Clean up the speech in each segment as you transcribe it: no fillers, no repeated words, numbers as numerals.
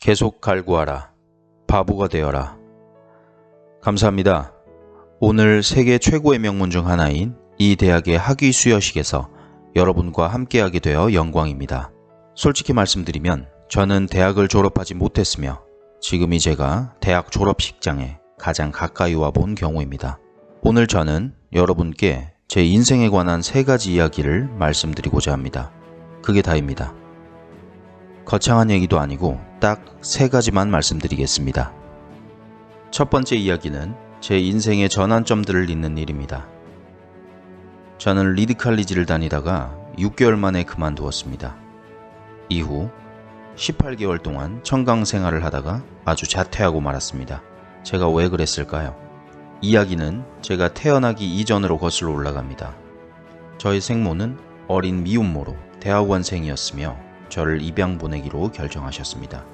계속 갈구하라. 바보가 되어라. 감사합니다. 오늘 세계 최고의 명문 중 하나인 이 대학의 학위 수여식에서 여러분과 함께하게 되어 영광입니다. 솔직히 말씀드리면 저는 대학을 졸업하지 못했으며 지금이 제가 대학 졸업식장에 가장 가까이 와본 경우입니다. 오늘 저는 여러분께 제 인생에 관한 3가지 이야기를 말씀드리고자 합니다. 그게 다입니다. 거창한 얘기도 아니고 딱 3가지만 말씀드리겠습니다. 첫 번째 이야기는 제 인생의 전환점들을 잇는 일입니다. 저는 리드 칼리지를 다니다가 6개월 만에 그만두었습니다. 이후 18개월 동안 청강 생활을 하다가 아주 자퇴하고 말았습니다. 제가 왜 그랬을까요? 이야기는 제가 태어나기 이전으로 거슬러 올라갑니다. 저희 생모는 어린 미혼모로 대학원생이었으며 저를 입양 보내기로 결정하셨습니다.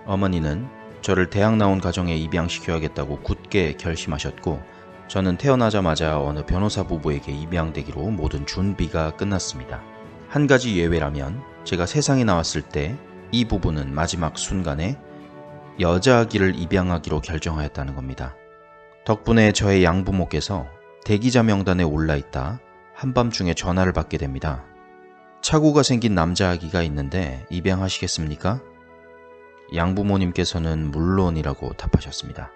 어머니는 저를 대학 나온 가정에 입양시켜야겠다고 굳게 결심하셨고 저는 태어나자마자 어느 변호사 부부에게 입양되기로 모든 준비가 끝났습니다. 한 가지 예외라면 제가 세상에 나왔을 때 이 부부는 마지막 순간에 여자아기를 입양하기로 결정하였다는 겁니다. 덕분에 저의 양부모께서 대기자 명단에 올라있다 한밤중에 전화를 받게 됩니다. 착오가 생긴 남자아기가 있는데 입양하시겠습니까? 양부모님께서는 물론이라고 답하셨습니다.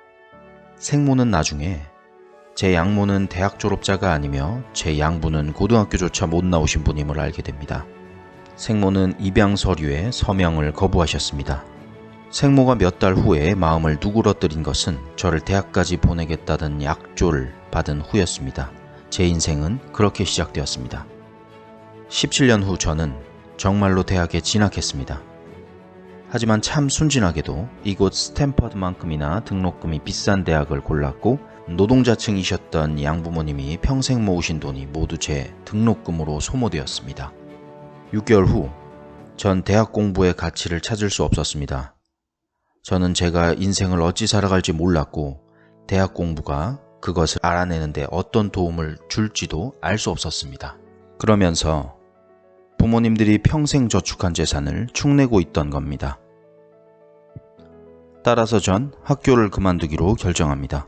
생모는 나중에 제 양모는 대학 졸업자가 아니며 제 양부는 고등학교조차 못 나오신 분임을 알게 됩니다. 생모는 입양 서류에 서명을 거부하셨습니다. 생모가 몇 달 후에 마음을 누그러뜨린 것은 저를 대학까지 보내겠다던 약조를 받은 후였습니다. 제 인생은 그렇게 시작되었습니다. 17년 후 저는 정말로 대학에 진학했습니다. 하지만 참 순진하게도 이곳 스탠퍼드만큼이나 등록금이 비싼 대학을 골랐고 노동자층이셨던 양부모님이 평생 모으신 돈이 모두 제 등록금으로 소모되었습니다. 6개월 후 전 대학 공부의 가치를 찾을 수 없었습니다. 저는 제가 인생을 어찌 살아갈지 몰랐고 대학 공부가 그것을 알아내는데 어떤 도움을 줄지도 알 수 없었습니다. 그러면서 부모님들이 평생 저축한 재산을 축내고 있던 겁니다. 따라서 전 학교를 그만두기로 결정합니다.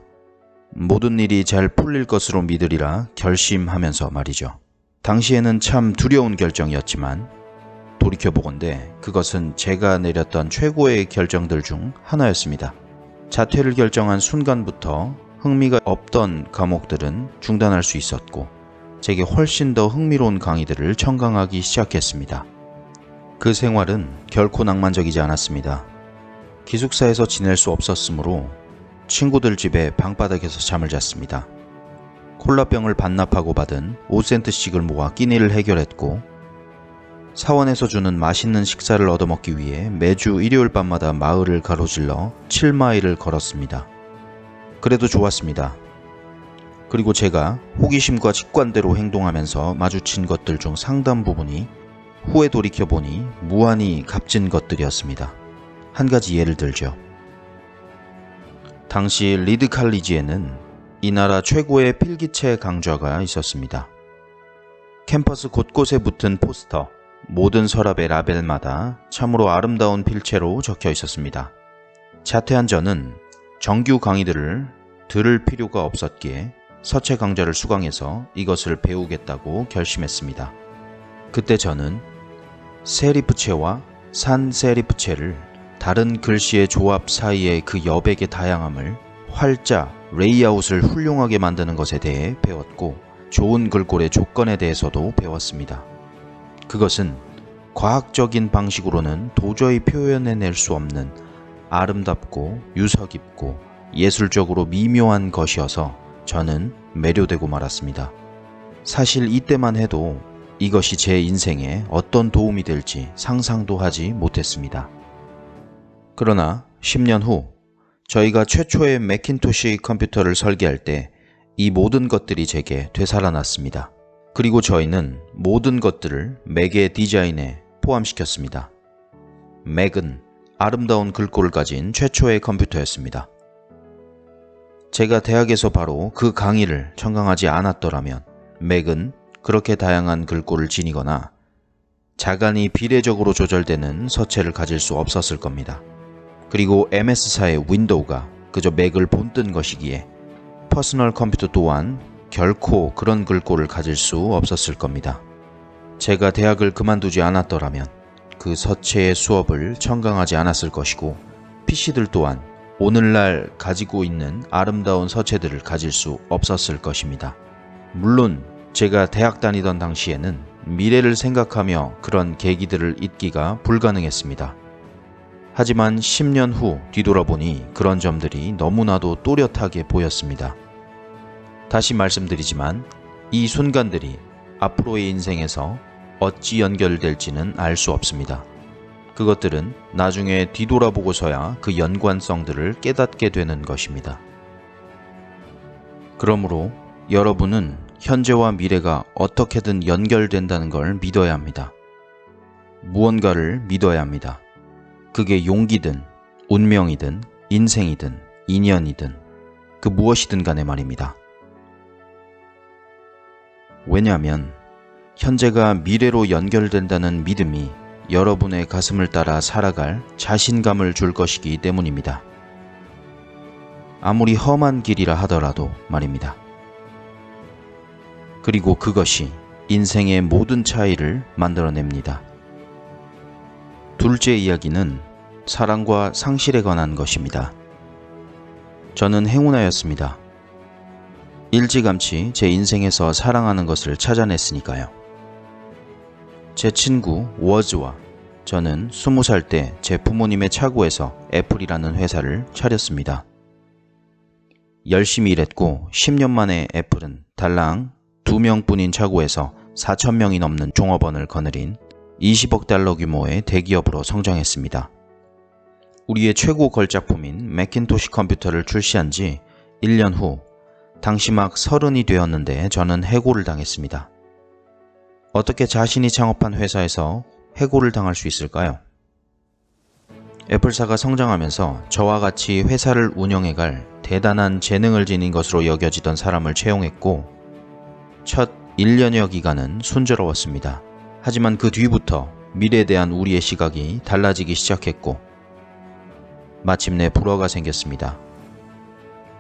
모든 일이 잘 풀릴 것으로 믿으리라 결심하면서 말이죠. 당시에는 참 두려운 결정이었지만 돌이켜보건대 그것은 제가 내렸던 최고의 결정들 중 하나였습니다. 자퇴를 결정한 순간부터 흥미가 없던 과목들은 중단할 수 있었고 제게 훨씬 더 흥미로운 강의들을 청강하기 시작했습니다. 그 생활은 결코 낭만적이지 않았습니다. 기숙사에서 지낼 수 없었으므로 친구들 집에 방바닥에서 잠을 잤습니다. 콜라병을 반납하고 받은 5센트씩을 모아 끼니를 해결했고 사원에서 주는 맛있는 식사를 얻어먹기 위해 매주 일요일 밤마다 마을을 가로질러 7마일을 걸었습니다. 그래도 좋았습니다. 그리고 제가 호기심과 직관대로 행동하면서 마주친 것들 중 상당 부분이 후에 돌이켜보니 무한히 값진 것들이었습니다. 한 가지 예를 들죠. 당시 리드 칼리지에는 이 나라 최고의 필기체 강좌가 있었습니다. 캠퍼스 곳곳에 붙은 포스터, 모든 서랍의 라벨마다 참으로 아름다운 필체로 적혀 있었습니다. 자퇴한 저는 정규 강의들을 들을 필요가 없었기에 서체 강좌를 수강해서 이것을 배우겠다고 결심했습니다. 그때 저는 세리프체와 산세리프체를 다른 글씨의 조합 사이의 그 여백의 다양함을 활자, 레이아웃을 훌륭하게 만드는 것에 대해 배웠고 좋은 글꼴의 조건에 대해서도 배웠습니다. 그것은 과학적인 방식으로는 도저히 표현해낼 수 없는 아름답고 유서 깊고 예술적으로 미묘한 것이어서 저는 매료되고 말았습니다. 사실 이때만 해도 이것이 제 인생에 어떤 도움이 될지 상상도 하지 못했습니다. 그러나 10년 후 저희가 최초의 매킨토시 컴퓨터를 설계할 때 이 모든 것들이 제게 되살아났습니다. 그리고 저희는 모든 것들을 맥의 디자인에 포함시켰습니다. 맥은 아름다운 글꼴을 가진 최초의 컴퓨터였습니다. 제가 대학에서 바로 그 강의를 청강하지 않았더라면 맥은 그렇게 다양한 글꼴을 지니거나 자간이 비례적으로 조절되는 서체를 가질 수 없었을 겁니다. 그리고 MS사의 윈도우가 그저 맥을 본뜬 것이기에 퍼스널 컴퓨터 또한 결코 그런 글꼴을 가질 수 없었을 겁니다. 제가 대학을 그만두지 않았더라면 그 서체의 수업을 청강하지 않았을 것이고 PC들 또한 오늘날 가지고 있는 아름다운 서체들을 가질 수 없었을 것입니다. 물론 제가 대학 다니던 당시에는 미래를 생각하며 그런 계기들을 잊기가 불가능했습니다. 하지만 10년 후 뒤돌아보니 그런 점들이 너무나도 또렷하게 보였습니다. 다시 말씀드리지만 이 순간들이 앞으로의 인생에서 어찌 연결될지는 알 수 없습니다. 그것들은 나중에 뒤돌아보고서야 그 연관성들을 깨닫게 되는 것입니다. 그러므로 여러분은 현재와 미래가 어떻게든 연결된다는 걸 믿어야 합니다. 무언가를 믿어야 합니다. 그게 용기든 운명이든 인생이든 인연이든 그 무엇이든 간에 말입니다. 왜냐하면 현재가 미래로 연결된다는 믿음이 여러분의 가슴을 따라 살아갈 자신감을 줄 것이기 때문입니다. 아무리 험한 길이라 하더라도 말입니다. 그리고 그것이 인생의 모든 차이를 만들어냅니다. 둘째 이야기는 사랑과 상실에 관한 것입니다. 저는 행운아였습니다. 일찌감치 제 인생에서 사랑하는 것을 찾아냈으니까요. 제 친구 워즈와 저는 20살 때 제 부모님의 차고에서 애플이라는 회사를 차렸습니다. 열심히 일했고 10년 만에 애플은 달랑 2명뿐인 차고에서 4,000명이 넘는 종업원을 거느린 20억 달러 규모의 대기업으로 성장했습니다. 우리의 최고 걸작품인 매킨토시 컴퓨터를 출시한 지 1년 후 당시 막 30이 되었는데 저는 해고를 당했습니다. 어떻게 자신이 창업한 회사에서 해고를 당할 수 있을까요? 애플사가 성장하면서 저와 같이 회사를 운영해갈 대단한 재능을 지닌 것으로 여겨지던 사람을 채용했고 첫 1년여 기간은 순조로웠습니다. 하지만 그 뒤부터 미래에 대한 우리의 시각이 달라지기 시작했고 마침내 불화가 생겼습니다.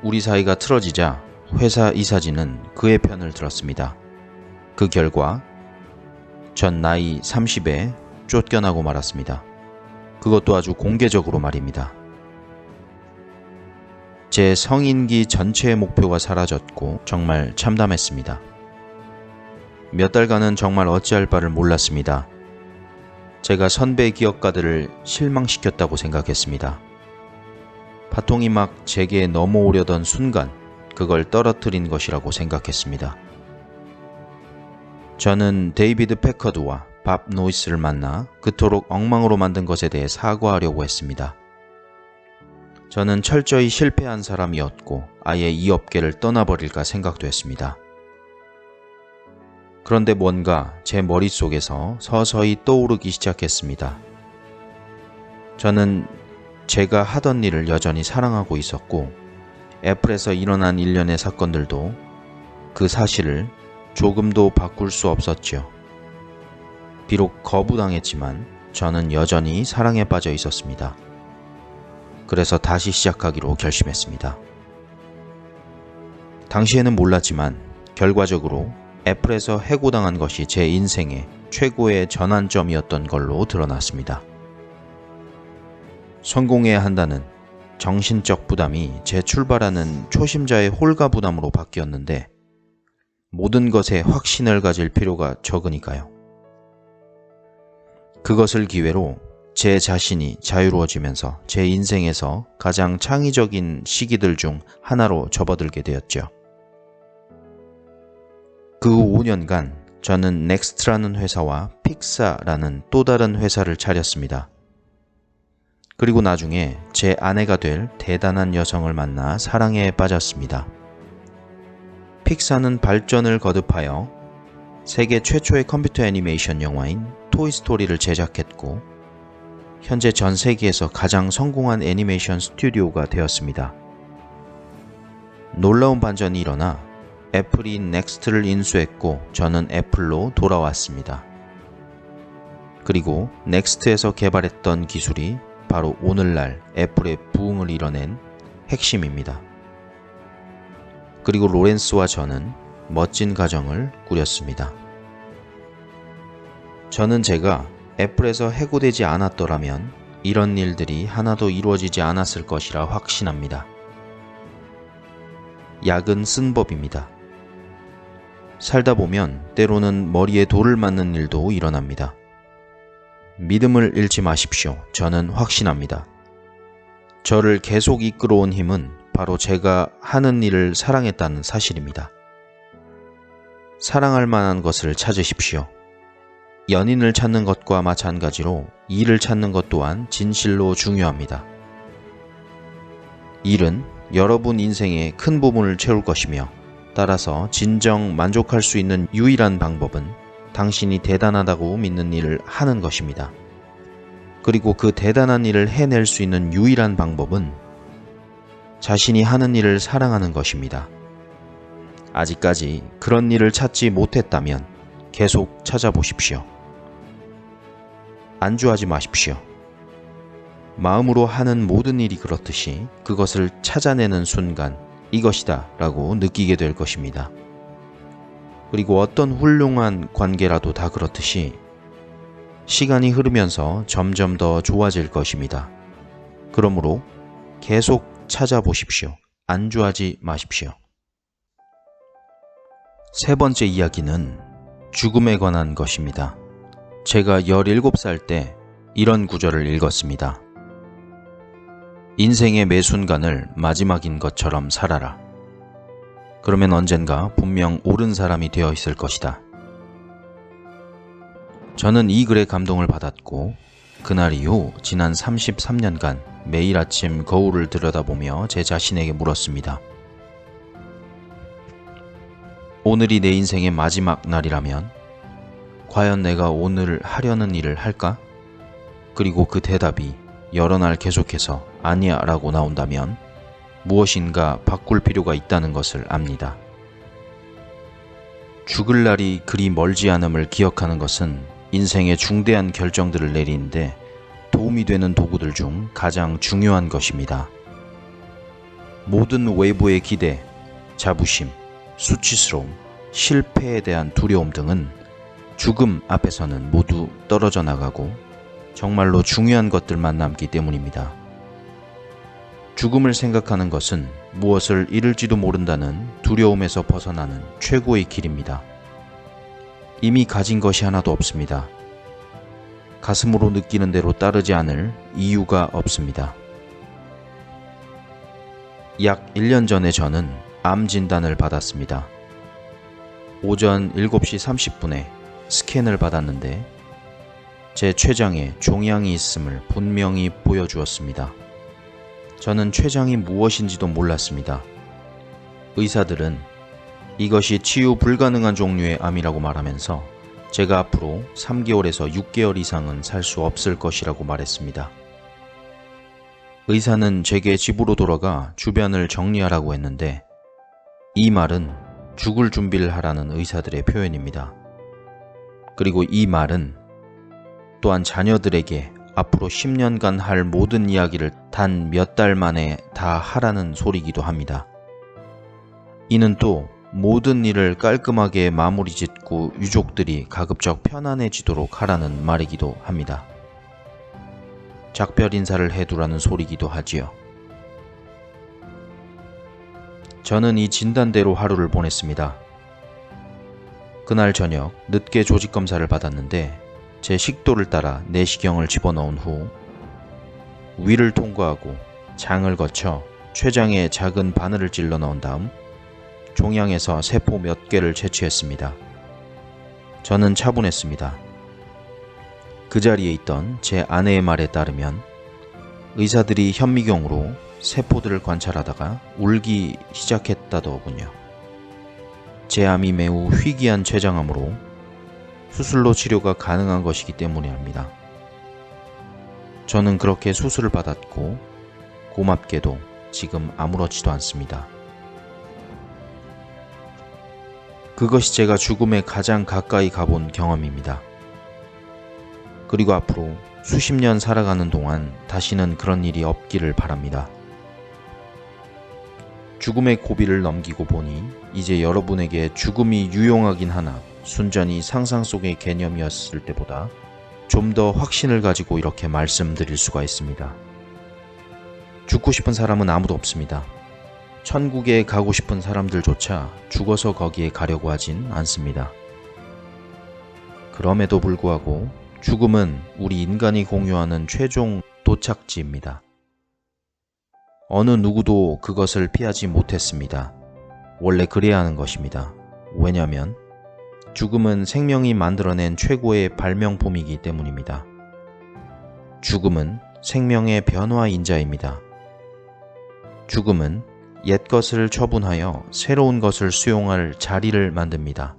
우리 사이가 틀어지자 회사 이사진은 그의 편을 들었습니다. 그 결과 전 나이 30에 쫓겨나고 말았습니다. 그것도 아주 공개적으로 말입니다. 제 성인기 전체의 목표가 사라졌고 정말 참담했습니다. 몇 달간은 정말 어찌할 바를 몰랐습니다. 제가 선배 기업가들을 실망시켰다고 생각했습니다. 파통이 막 제게 넘어오려던 순간 그걸 떨어뜨린 것이라고 생각했습니다. 저는 데이비드 패커드와 밥 노이스를 만나 그토록 엉망으로 만든 것에 대해 사과하려고 했습니다. 저는 철저히 실패한 사람이었고 아예 이 업계를 떠나버릴까 생각도 했습니다. 그런데 뭔가 제 머릿속에서 서서히 떠오르기 시작했습니다. 저는 제가 하던 일을 여전히 사랑하고 있었고 애플에서 일어난 일련의 사건들도 그 사실을 조금도 바꿀 수 없었죠. 비록 거부당했지만 저는 여전히 사랑에 빠져 있었습니다. 그래서 다시 시작하기로 결심했습니다. 당시에는 몰랐지만 결과적으로 애플에서 해고당한 것이 제 인생의 최고의 전환점이었던 걸로 드러났습니다. 성공해야 한다는 정신적 부담이 제 출발하는 초심자의 홀가부담으로 바뀌었는데 모든 것에 확신을 가질 필요가 적으니까요. 그것을 기회로 제 자신이 자유로워지면서 제 인생에서 가장 창의적인 시기들 중 하나로 접어들게 되었죠. 그 후 5년간 저는 넥스트라는 회사와 픽사라는 또 다른 회사를 차렸습니다. 그리고 나중에 제 아내가 될 대단한 여성을 만나 사랑에 빠졌습니다. 픽사는 발전을 거듭하여 세계 최초의 컴퓨터 애니메이션 영화인 토이스토리를 제작했고 현재 전 세계에서 가장 성공한 애니메이션 스튜디오가 되었습니다. 놀라운 반전이 일어나 애플이 넥스트를 인수했고 저는 애플로 돌아왔습니다. 그리고 넥스트에서 개발했던 기술이 바로 오늘날 애플의 부흥을 이뤄낸 핵심입니다. 그리고 로렌스와 저는 멋진 가정을 꾸렸습니다. 저는 제가 애플에서 해고되지 않았더라면 이런 일들이 하나도 이루어지지 않았을 것이라 확신합니다. 약은 쓴 법입니다. 살다 보면 때로는 머리에 돌을 맞는 일도 일어납니다. 믿음을 잃지 마십시오. 저는 확신합니다. 저를 계속 이끌어온 힘은 바로 제가 하는 일을 사랑했다는 사실입니다. 사랑할 만한 것을 찾으십시오. 연인을 찾는 것과 마찬가지로 일을 찾는 것 또한 진실로 중요합니다. 일은 여러분 인생의 큰 부분을 채울 것이며 따라서 진정 만족할 수 있는 유일한 방법은 당신이 대단하다고 믿는 일을 하는 것입니다. 그리고 그 대단한 일을 해낼 수 있는 유일한 방법은 자신이 하는 일을 사랑하는 것입니다. 아직까지 그런 일을 찾지 못했다면 계속 찾아보십시오. 안주하지 마십시오. 마음으로 하는 모든 일이 그렇듯이 그것을 찾아내는 순간 이것이다 라고 느끼게 될 것입니다. 그리고 어떤 훌륭한 관계라도 다 그렇듯이 시간이 흐르면서 점점 더 좋아질 것입니다. 그러므로 계속 찾아보십시오. 안주하지 마십시오. 세 번째 이야기는 죽음에 관한 것입니다. 제가 17살 때 이런 구절을 읽었습니다. 인생의 매 순간을 마지막인 것처럼 살아라. 그러면 언젠가 분명 옳은 사람이 되어 있을 것이다. 저는 이 글에 감동을 받았고 그날 이후 지난 33년간 매일 아침 거울을 들여다보며 제 자신에게 물었습니다. 오늘이 내 인생의 마지막 날이라면 과연 내가 오늘 하려는 일을 할까? 그리고 그 대답이 여러 날 계속해서 아니야 라고 나온다면 무엇인가 바꿀 필요가 있다는 것을 압니다. 죽을 날이 그리 멀지 않음을 기억하는 것은 인생의 중대한 결정들을 내리는데 도움이 되는 도구들 중 가장 중요한 것입니다. 모든 외부의 기대, 자부심, 수치스러움, 실패에 대한 두려움 등은 죽음 앞에서는 모두 떨어져 나가고 정말로 중요한 것들만 남기 때문입니다. 죽음을 생각하는 것은 무엇을 잃을지도 모른다는 두려움에서 벗어나는 최고의 길입니다. 이미 가진 것이 하나도 없습니다. 가슴으로 느끼는 대로 따르지 않을 이유가 없습니다. 약 1년 전에 저는 암 진단을 받았습니다. 오전 7시 30분에 스캔을 받았는데 제 췌장에 종양이 있음을 분명히 보여주었습니다. 저는 췌장이 무엇인지도 몰랐습니다. 의사들은 이것이 치유 불가능한 종류의 암이라고 말하면서 제가 앞으로 3개월에서 6개월 이상은 살 수 없을 것이라고 말했습니다. 의사는 제게 집으로 돌아가 주변을 정리하라고 했는데 이 말은 죽을 준비를 하라는 의사들의 표현입니다. 그리고 이 말은 또한 자녀들에게 앞으로 10년간 할 모든 이야기를 단 몇 달 만에 다 하라는 소리이기도 합니다. 이는 또 모든 일을 깔끔하게 마무리 짓고 유족들이 가급적 편안해지도록 하라는 말이기도 합니다. 작별 인사를 해두라는 소리이기도 하지요. 저는 이 진단대로 하루를 보냈습니다. 그날 저녁 늦게 조직검사를 받았는데 제 식도를 따라 내시경을 집어넣은 후 위를 통과하고 장을 거쳐 췌장에 작은 바늘을 찔러 넣은 다음 종양에서 세포 몇 개를 채취했습니다. 저는 차분했습니다. 그 자리에 있던 제 아내의 말에 따르면 의사들이 현미경으로 세포들을 관찰하다가 울기 시작했다더군요. 제 암이 매우 희귀한 췌장암으로 수술로 치료가 가능한 것이기 때문입니다. 저는 그렇게 수술을 받았고 고맙게도 지금 아무렇지도 않습니다. 그것이 제가 죽음에 가장 가까이 가본 경험입니다. 그리고 앞으로 수십 년 살아가는 동안 다시는 그런 일이 없기를 바랍니다. 죽음의 고비를 넘기고 보니 이제 여러분에게 죽음이 유용하긴 하나 순전히 상상 속의 개념이었을 때보다 좀 더 확신을 가지고 이렇게 말씀드릴 수가 있습니다. 죽고 싶은 사람은 아무도 없습니다. 천국에 가고 싶은 사람들조차 죽어서 거기에 가려고 하진 않습니다. 그럼에도 불구하고 죽음은 우리 인간이 공유하는 최종 도착지입니다. 어느 누구도 그것을 피하지 못했습니다. 원래 그래야 하는 것입니다. 왜냐하면 죽음은 생명이 만들어낸 최고의 발명품이기 때문입니다. 죽음은 생명의 변화인자입니다. 죽음은 옛 것을 처분하여 새로운 것을 수용할 자리를 만듭니다.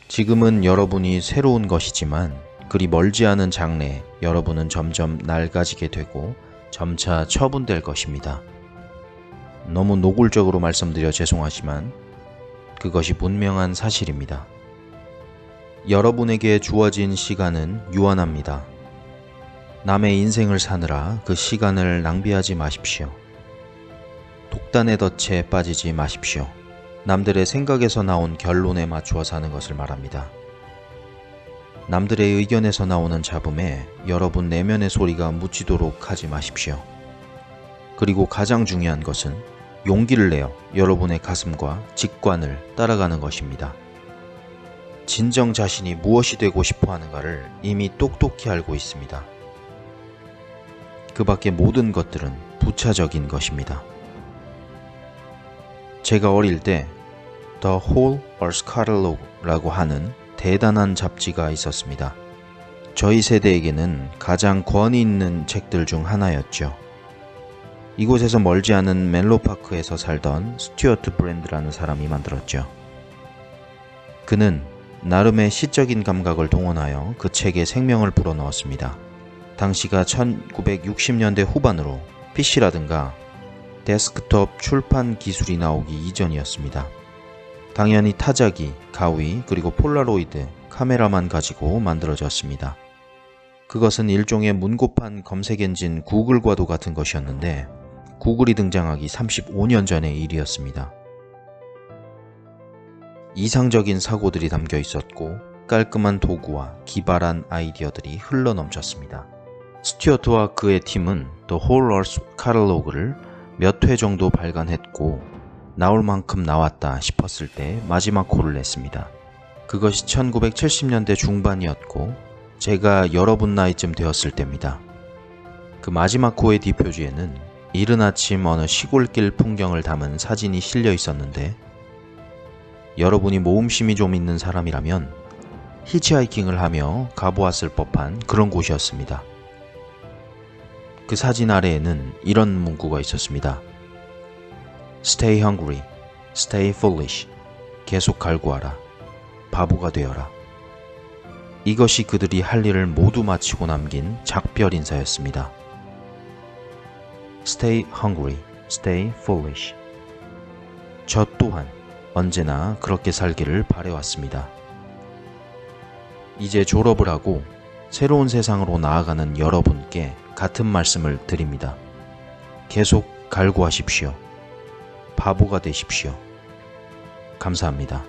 지금은 여러분이 새로운 것이지만 그리 멀지 않은 장래에 여러분은 점점 낡아지게 되고 점차 처분될 것입니다. 너무 노골적으로 말씀드려 죄송하지만 그것이 분명한 사실입니다. 여러분에게 주어진 시간은 유한합니다. 남의 인생을 사느라 그 시간을 낭비하지 마십시오. 독단의 덫에 빠지지 마십시오. 남들의 생각에서 나온 결론에 맞추어 사는 것을 말합니다. 남들의 의견에서 나오는 잡음에 여러분 내면의 소리가 묻히도록 하지 마십시오. 그리고 가장 중요한 것은 용기를 내어 여러분의 가슴과 직관을 따라가는 것입니다. 진정 자신이 무엇이 되고 싶어 하는가를 이미 똑똑히 알고 있습니다. 그 밖의 모든 것들은 부차적인 것입니다. 제가 어릴 때 The Whole Earth Catalog라고 하는 대단한 잡지가 있었습니다. 저희 세대에게는 가장 권위 있는 책들 중 하나였죠. 이곳에서 멀지 않은 멜로파크에서 살던 스튜어트 브랜드라는 사람이 만들었죠. 그는 나름의 시적인 감각을 동원하여 그 책에 생명을 불어넣었습니다. 당시가 1960년대 후반으로 PC라든가 데스크톱 출판 기술이 나오기 이전이었습니다. 당연히 타자기, 가위, 그리고 폴라로이드, 카메라만 가지고 만들어졌습니다. 그것은 일종의 문고판 검색 엔진 구글과도 같은 것이었는데 구글이 등장하기 35년 전의 일이었습니다. 이상적인 사고들이 담겨 있었고 깔끔한 도구와 기발한 아이디어들이 흘러넘쳤습니다. 스튜어트와 그의 팀은 The Whole Earth Catalog를 몇 회 정도 발간했고 나올 만큼 나왔다 싶었을 때 마지막 호를 냈습니다. 그것이 1970년대 중반이었고 제가 여러분 나이쯤 되었을 때입니다. 그 마지막 호의 뒷표지에는 이른 아침 어느 시골길 풍경을 담은 사진이 실려 있었는데 여러분이 모험심이 좀 있는 사람이라면 히치하이킹을 하며 가보았을 법한 그런 곳이었습니다. 그 사진 아래에는 이런 문구가 있었습니다. Stay hungry, stay foolish. 계속 갈구하라. 바보가 되어라. 이것이 그들이 할 일을 모두 마치고 남긴 작별 인사였습니다. Stay hungry, stay foolish. 저 또한 언제나 그렇게 살기를 바래왔습니다. 이제 졸업을 하고 새로운 세상으로 나아가는 여러분께 같은 말씀을 드립니다. 계속 갈구하십시오. 바보가 되십시오. 감사합니다.